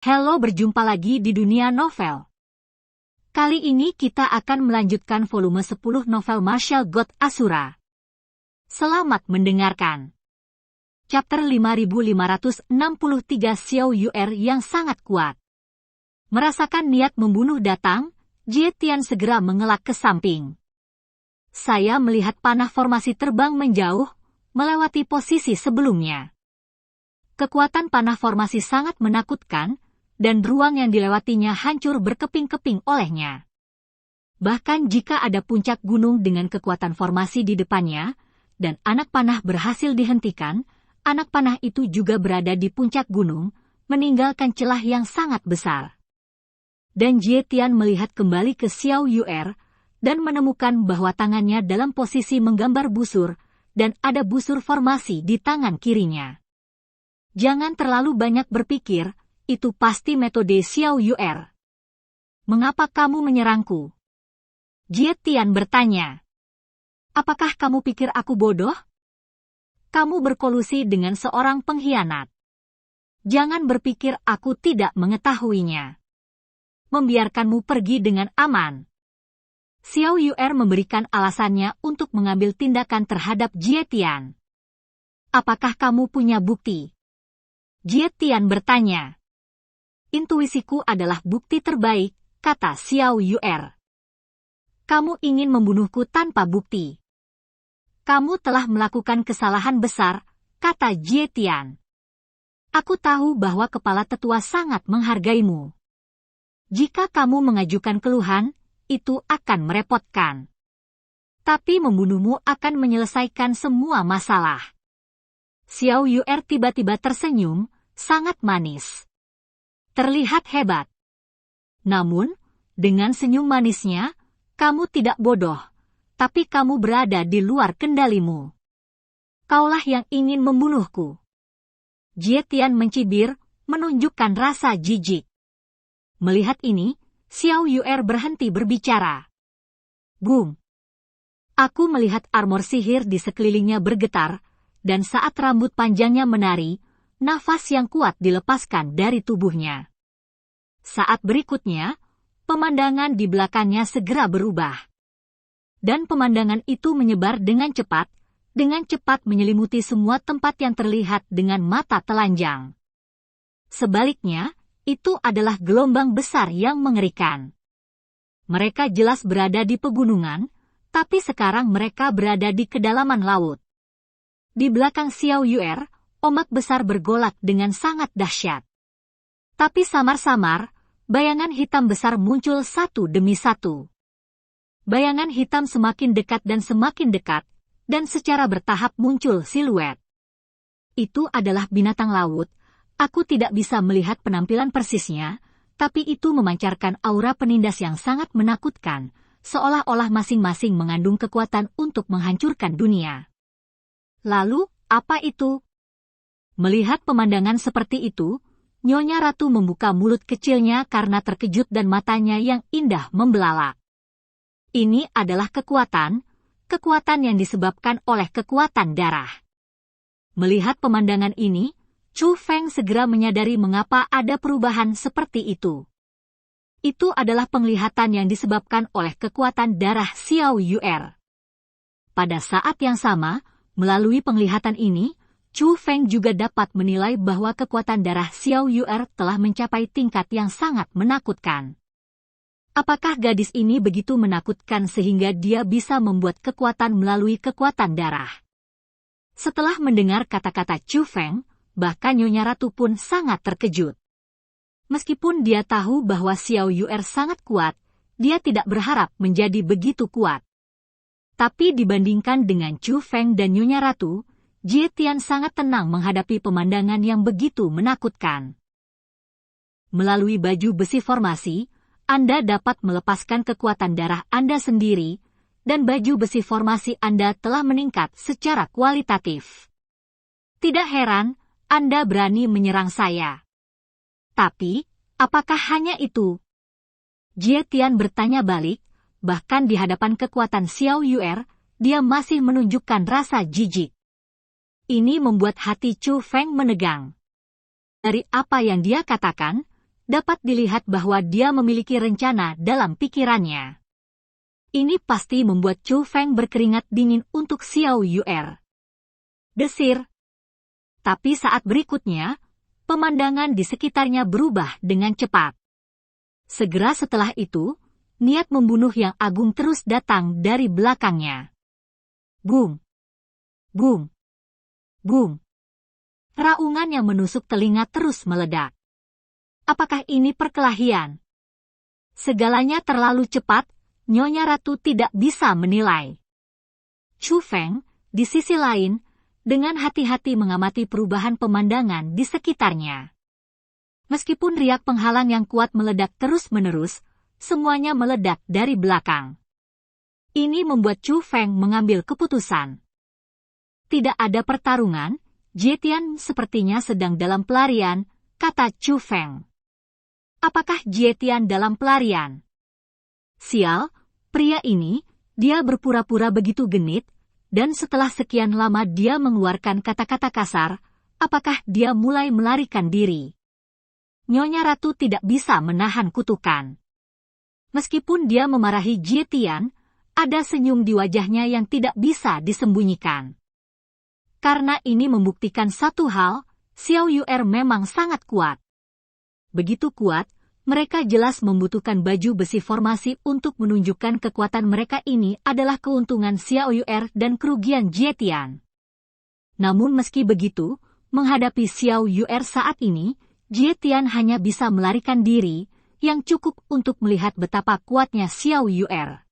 Halo, berjumpa lagi di dunia novel. Kali ini kita akan melanjutkan volume 10 novel Martial God Asura. Selamat mendengarkan. Chapter 5563 Xiao Yu'er yang sangat kuat. Merasakan niat membunuh datang, Jie Tian segera mengelak ke samping. Saya melihat panah formasi terbang menjauh, melewati posisi sebelumnya. Kekuatan panah formasi sangat menakutkan, dan ruang yang dilewatinya hancur berkeping-keping olehnya. Bahkan jika ada puncak gunung dengan kekuatan formasi di depannya, dan anak panah berhasil dihentikan, anak panah itu juga berada di puncak gunung, meninggalkan celah yang sangat besar. Dan Jie Tian melihat kembali ke Xiao Yu'er, dan menemukan bahwa tangannya dalam posisi menggambar busur, dan ada busur formasi di tangan kirinya. Jangan terlalu banyak berpikir, itu pasti metode Xiao Yu'er. Mengapa kamu menyerangku? Jie Tian bertanya. Apakah kamu pikir aku bodoh? Kamu berkolusi dengan seorang pengkhianat. Jangan berpikir aku tidak mengetahuinya. Membiarkanmu pergi dengan aman. Xiao Yu'er memberikan alasannya untuk mengambil tindakan terhadap Jie Tian. Apakah kamu punya bukti? Jie Tian bertanya. Intuisiku adalah bukti terbaik, kata Xiao Yu'er. Kamu ingin membunuhku tanpa bukti. Kamu telah melakukan kesalahan besar, kata Jie Tian. Aku tahu bahwa kepala tetua sangat menghargaimu. Jika kamu mengajukan keluhan, itu akan merepotkan. Tapi membunuhmu akan menyelesaikan semua masalah. Xiao Yu'er tiba-tiba tersenyum, sangat manis. Terlihat hebat. Namun, dengan senyum manisnya, kamu tidak bodoh, tapi kamu berada di luar kendalimu. Kaulah yang ingin membunuhku. Jie Tian mencibir, menunjukkan rasa jijik. Melihat ini, Xiao Yu'er berhenti berbicara. Boom! Aku melihat armor sihir di sekelilingnya bergetar, dan saat rambut panjangnya menari, nafas yang kuat dilepaskan dari tubuhnya. Saat berikutnya, pemandangan di belakangnya segera berubah. Dan pemandangan itu menyebar dengan cepat menyelimuti semua tempat yang terlihat dengan mata telanjang. Sebaliknya, itu adalah gelombang besar yang mengerikan. Mereka jelas berada di pegunungan, tapi sekarang mereka berada di kedalaman laut. Di belakang Xiao Yu'er, ombak besar bergolak dengan sangat dahsyat. Tapi samar-samar, bayangan hitam besar muncul satu demi satu. Bayangan hitam semakin dekat, dan secara bertahap muncul siluet. Itu adalah binatang laut. Aku tidak bisa melihat penampilan persisnya, tapi itu memancarkan aura penindas yang sangat menakutkan, seolah-olah masing-masing mengandung kekuatan untuk menghancurkan dunia. Lalu, apa itu? Melihat pemandangan seperti itu, Nyonya Ratu membuka mulut kecilnya karena terkejut dan matanya yang indah membelalak. Ini adalah kekuatan yang disebabkan oleh kekuatan darah. Melihat pemandangan ini, Chu Feng segera menyadari mengapa ada perubahan seperti itu. Itu adalah penglihatan yang disebabkan oleh kekuatan darah Xiao Yu'er. Pada saat yang sama, melalui penglihatan ini, Chu Feng juga dapat menilai bahwa kekuatan darah Xiao Yu'er telah mencapai tingkat yang sangat menakutkan. Apakah gadis ini begitu menakutkan sehingga dia bisa membuat kekuatan melalui kekuatan darah? Setelah mendengar kata-kata Chu Feng, bahkan Nyonya Ratu pun sangat terkejut. Meskipun dia tahu bahwa Xiao Yu'er sangat kuat, dia tidak berharap menjadi begitu kuat. Tapi dibandingkan dengan Chu Feng dan Nyonya Ratu, Jie Tian sangat tenang menghadapi pemandangan yang begitu menakutkan. Melalui baju besi formasi, Anda dapat melepaskan kekuatan darah Anda sendiri, dan baju besi formasi Anda telah meningkat secara kualitatif. Tidak heran, Anda berani menyerang saya. Tapi, apakah hanya itu? Jie Tian bertanya balik, bahkan di hadapan kekuatan Xiao Yu'er, dia masih menunjukkan rasa jijik. Ini membuat hati Chu Feng menegang. Dari apa yang dia katakan, dapat dilihat bahwa dia memiliki rencana dalam pikirannya. Ini pasti membuat Chu Feng berkeringat dingin untuk Xiao Yu'er. Desir. Tapi saat berikutnya, pemandangan di sekitarnya berubah dengan cepat. Segera setelah itu, niat membunuh yang agung terus datang dari belakangnya. Bung! Bung! Bung! Raungan yang menusuk telinga terus meledak. Apakah ini perkelahian? Segalanya terlalu cepat, Nyonya Ratu tidak bisa menilai. Chu Feng, di sisi lain, dengan hati-hati mengamati perubahan pemandangan di sekitarnya. Meskipun riak penghalang yang kuat meledak terus-menerus, semuanya meledak dari belakang. Ini membuat Chu Feng mengambil keputusan. Tidak ada pertarungan, Jie Tian sepertinya sedang dalam pelarian, kata Chu Feng. Apakah Jie Tian dalam pelarian? Sial, pria ini, dia berpura-pura begitu genit, dan setelah sekian lama dia mengeluarkan kata-kata kasar, apakah dia mulai melarikan diri? Nyonya Ratu tidak bisa menahan kutukan. Meskipun dia memarahi Jie Tian, ada senyum di wajahnya yang tidak bisa disembunyikan. Karena ini membuktikan satu hal, Xiao Yu'er memang sangat kuat. Begitu kuat, mereka jelas membutuhkan baju besi formasi untuk menunjukkan kekuatan mereka. Ini adalah keuntungan Xiao Yu'er dan kerugian Jie Tian. Namun meski begitu, menghadapi Xiao Yu'er saat ini, Jie Tian hanya bisa melarikan diri, yang cukup untuk melihat betapa kuatnya Xiao Yu'er.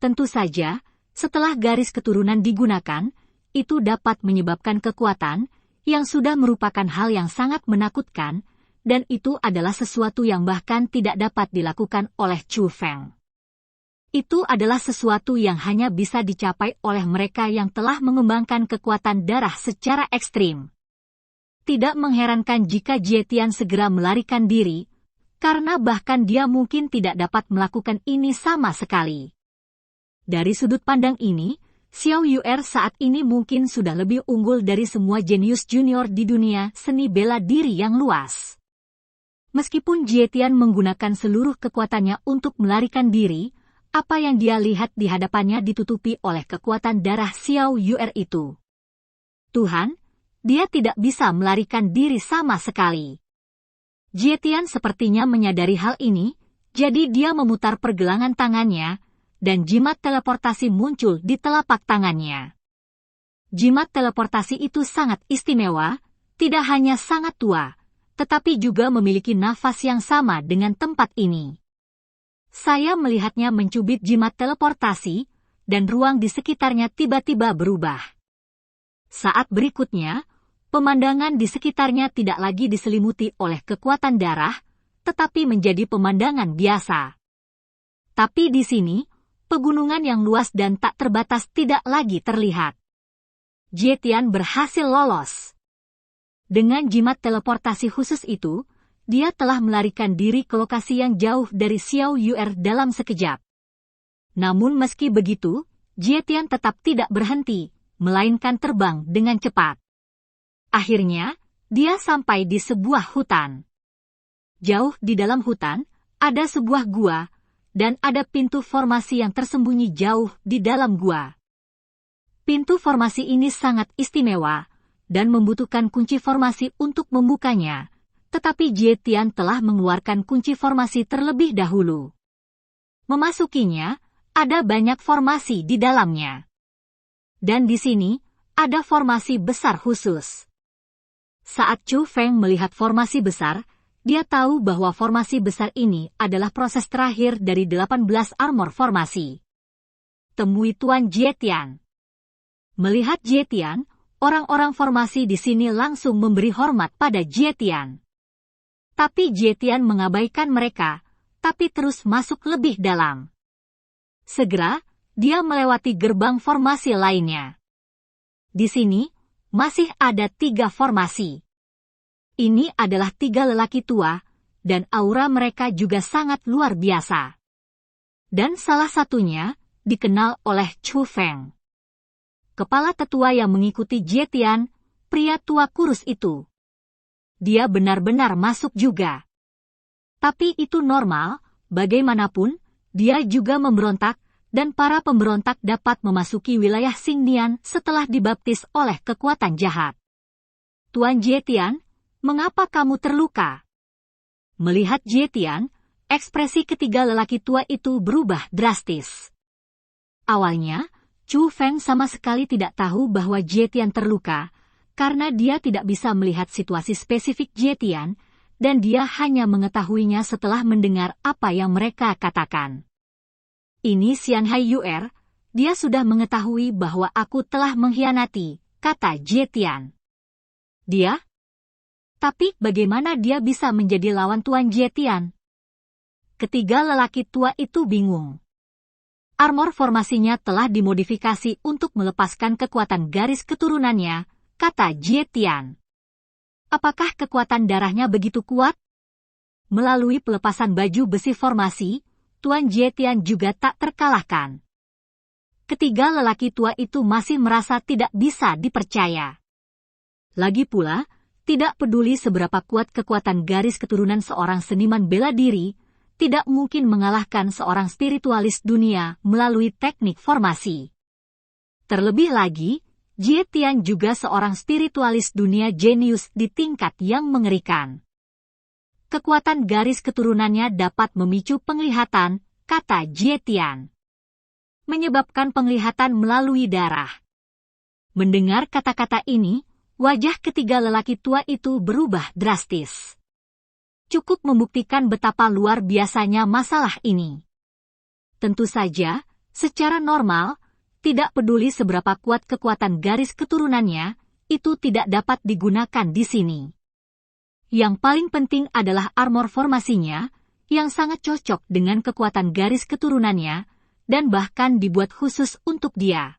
Tentu saja, setelah garis keturunan digunakan, itu dapat menyebabkan kekuatan, yang sudah merupakan hal yang sangat menakutkan, dan itu adalah sesuatu yang bahkan tidak dapat dilakukan oleh Chu Feng. Itu adalah sesuatu yang hanya bisa dicapai oleh mereka yang telah mengembangkan kekuatan darah secara ekstrim. Tidak mengherankan jika Jie Tian segera melarikan diri, karena bahkan dia mungkin tidak dapat melakukan ini sama sekali. Dari sudut pandang ini, Xiao Yu'er saat ini mungkin sudah lebih unggul dari semua jenius junior di dunia seni bela diri yang luas. Meskipun Jie Tian menggunakan seluruh kekuatannya untuk melarikan diri, apa yang dia lihat di hadapannya ditutupi oleh kekuatan darah Xiao Yu'er itu. Tuhan, dia tidak bisa melarikan diri sama sekali. Jie Tian sepertinya menyadari hal ini, jadi dia memutar pergelangan tangannya, dan jimat teleportasi muncul di telapak tangannya. Jimat teleportasi itu sangat istimewa, tidak hanya sangat tua, tetapi juga memiliki nafas yang sama dengan tempat ini. Saya melihatnya mencubit jimat teleportasi, dan ruang di sekitarnya tiba-tiba berubah. Saat berikutnya, pemandangan di sekitarnya tidak lagi diselimuti oleh kekuatan darah, tetapi menjadi pemandangan biasa. Tapi di sini, pegunungan yang luas dan tak terbatas tidak lagi terlihat. Jie Tian berhasil lolos. Dengan jimat teleportasi khusus itu, dia telah melarikan diri ke lokasi yang jauh dari Xiao Yu'er dalam sekejap. Namun meski begitu, Jie Tian tetap tidak berhenti, melainkan terbang dengan cepat. Akhirnya, dia sampai di sebuah hutan. Jauh di dalam hutan, ada sebuah gua, dan ada pintu formasi yang tersembunyi jauh di dalam gua. Pintu formasi ini sangat istimewa, dan membutuhkan kunci formasi untuk membukanya, tetapi Jie Tian telah mengeluarkan kunci formasi terlebih dahulu. Memasukinya, ada banyak formasi di dalamnya. Dan di sini, ada formasi besar khusus. Saat Chu Feng melihat formasi besar, dia tahu bahwa formasi besar ini adalah proses terakhir dari 18 armor formasi. Temui Tuan Jie Tian. Melihat Jie Tian, orang-orang formasi di sini langsung memberi hormat pada Jie Tian. Tapi Jie Tian mengabaikan mereka, tapi terus masuk lebih dalam. Segera, dia melewati gerbang formasi lainnya. Di sini, masih ada 3 formasi. Ini adalah 3 lelaki tua, dan aura mereka juga sangat luar biasa. Dan salah satunya, dikenal oleh Chu Feng. Kepala tetua yang mengikuti Jie Tian, pria tua kurus itu. Dia benar-benar masuk juga. Tapi itu normal, bagaimanapun, dia juga memberontak, dan para pemberontak dapat memasuki wilayah Xingdian setelah dibaptis oleh kekuatan jahat. Tuan Jietian, mengapa kamu terluka? Melihat Jietian, ekspresi ketiga lelaki tua itu berubah drastis. Awalnya, Chu Feng sama sekali tidak tahu bahwa Jietian terluka, karena dia tidak bisa melihat situasi spesifik Jietian, dan dia hanya mengetahuinya setelah mendengar apa yang mereka katakan. Ini Xianhai Yuer, dia sudah mengetahui bahwa aku telah mengkhianati, kata Jietian. Dia? Tapi bagaimana dia bisa menjadi lawan Tuan Jietian? Ketiga lelaki tua itu bingung. Armor formasinya telah dimodifikasi untuk melepaskan kekuatan garis keturunannya, kata Jietian. Apakah kekuatan darahnya begitu kuat? Melalui pelepasan baju besi formasi, Tuan Jietian juga tak terkalahkan. Ketiga lelaki tua itu masih merasa tidak bisa dipercaya. Lagi pula, tidak peduli seberapa kuat kekuatan garis keturunan seorang seniman bela diri, tidak mungkin mengalahkan seorang spiritualis dunia melalui teknik formasi. Terlebih lagi, Jietian juga seorang spiritualis dunia jenius di tingkat yang mengerikan. Kekuatan garis keturunannya dapat memicu penglihatan, kata Jietian. Menyebabkan penglihatan melalui darah. Mendengar kata-kata ini, wajah ketiga lelaki tua itu berubah drastis. Cukup membuktikan betapa luar biasanya masalah ini. Tentu saja, secara normal, tidak peduli seberapa kuat kekuatan garis keturunannya, itu tidak dapat digunakan di sini. Yang paling penting adalah armor formasinya, yang sangat cocok dengan kekuatan garis keturunannya, dan bahkan dibuat khusus untuk dia.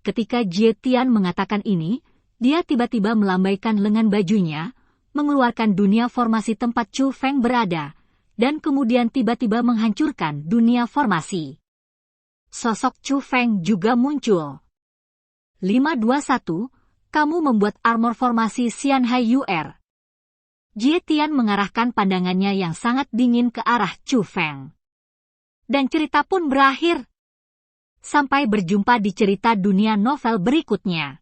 Ketika Jietian mengatakan ini, dia tiba-tiba melambaikan lengan bajunya, mengeluarkan dunia formasi tempat Chu Feng berada, dan kemudian tiba-tiba menghancurkan dunia formasi. Sosok Chu Feng juga muncul. 521, kamu membuat armor formasi Xianhai Yuer. Jietian mengarahkan pandangannya yang sangat dingin ke arah Chu Feng. Dan cerita pun berakhir. Sampai berjumpa di cerita dunia novel berikutnya.